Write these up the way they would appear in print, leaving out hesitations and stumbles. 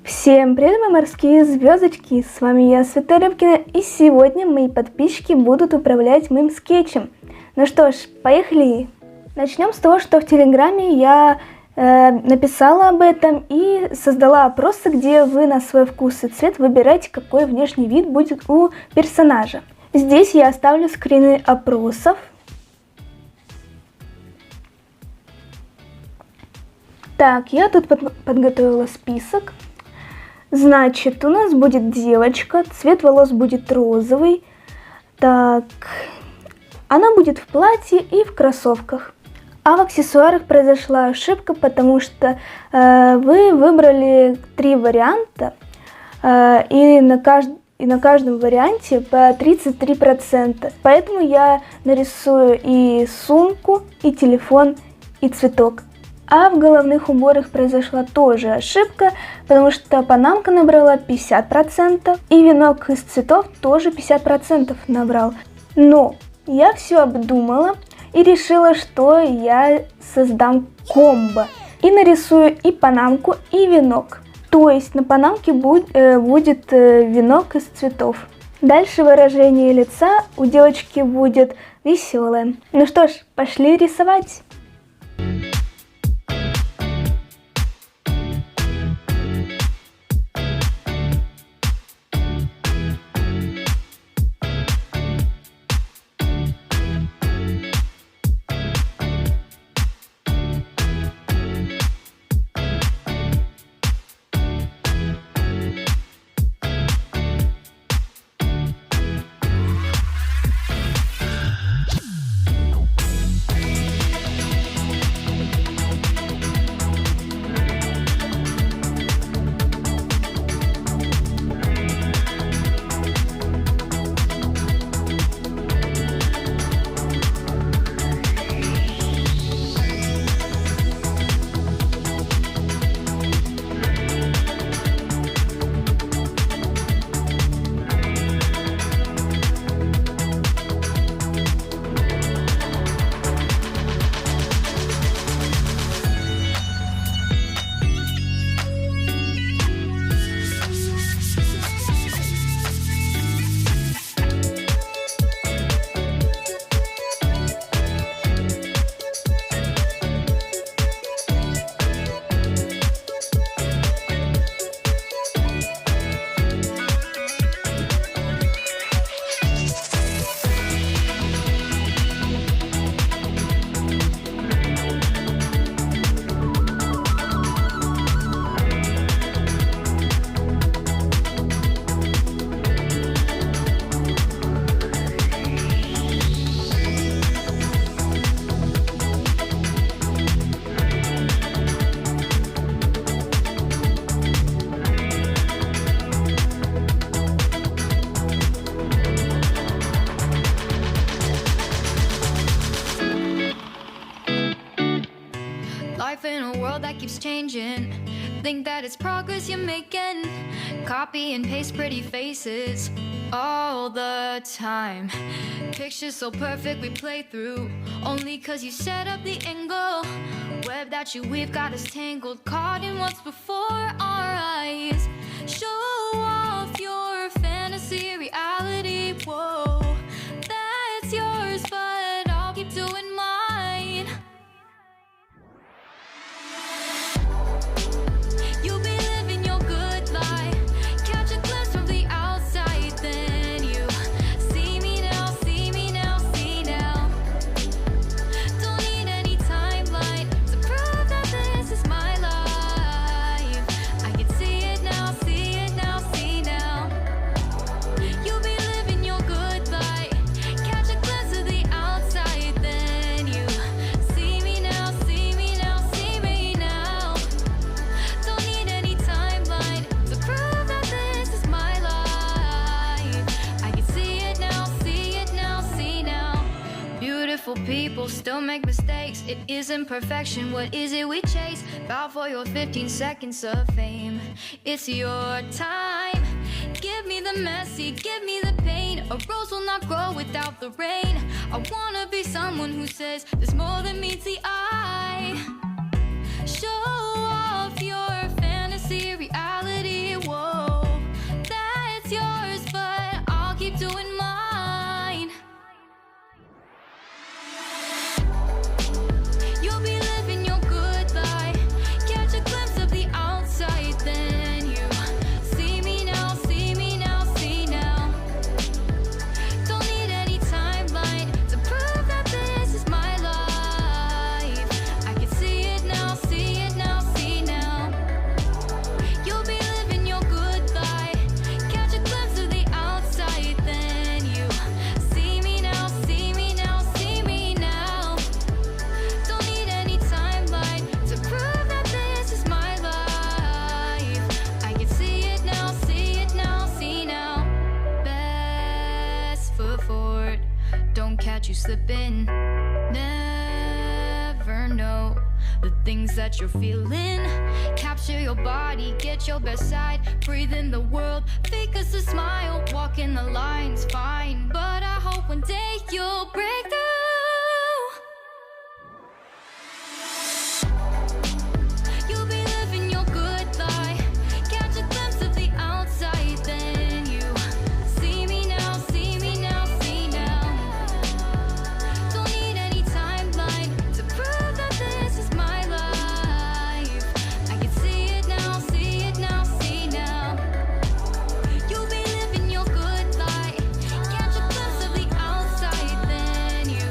Всем привет, мои морские звездочки, с вами я, SvetaLifeBlog, и сегодня мои подписчики будут управлять моим скетчем. Ну что ж, поехали! Начнем с того, что в Телеграме я написала об этом и создала опросы, где вы на свой вкус и цвет выбираете, какой внешний вид будет у персонажа. Здесь я оставлю скрины опросов. Так, я тут подготовила список. Значит, у нас будет девочка, цвет волос будет розовый. Так, она будет в платье и в кроссовках. А в аксессуарах произошла ошибка, потому что вы выбрали 3 варианта, и на каждом варианте по 33%. Поэтому я нарисую и сумку, и телефон, и цветок. А в головных уборах произошла тоже ошибка, потому что панамка набрала 50%, и венок из цветов тоже 50% набрал. Но я все обдумала и решила, что я создам комбо. И нарисую и панамку, и венок. То есть на панамке будет венок из цветов. Дальше выражение лица у девочки будет веселое. Ну что ж, пошли рисовать. Life in a world that keeps changing. Think that it's progress you're making. Copy and paste pretty faces all the time. Pictures so perfect we play through, only cause you set up the angle. Web that you weave got us tangled, caught in what's before our eyes. Show off your fantasy reality. Whoa, that's yours, but I'll keep doing mine. You'll be living your good life. Catch a glimpse from the outside, then you see me now, see me now, see now. Don't need any timeline to prove that this is my life. I can see it now, see it now, see now. You'll be living your good life. Catch a glimpse of the outside, then you see me now, see me now, see me now. Don't need any timeline to prove that this is my life. I can see it now, see it now, see now. Beautiful people still make mistakes. It isn't perfection, what is it we chase? Bow for your 15 seconds of fame. It's your time. Give me the messy, give me the pain. A rose will not grow without the rain. I wanna be someone who says there's more than meets the eye. Show off your fantasy reality. slipping. Never know the things that you're feeling. Capture your body, get your best side. Breathe in the world, fake us a smile. Walking the lines, fine. But I hope one day you'll break through. You'll be living your good life. Catch a glimpse of the outside, then you see me now, see me now, see now. Don't need any timeline to prove that this is my life. I can see it now, see it now, see now. You'll be living your good life. Catch a glimpse of the outside, then you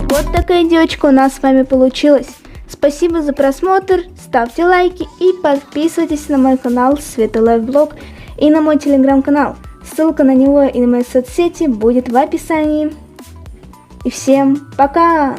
Вот такая девочка у нас с вами получилась. Спасибо за просмотр, ставьте лайки и подписывайтесь на мой канал SvetaLifeBlog и на мой телеграм-канал. Ссылка на него и на мои соцсети будет в описании. И всем пока!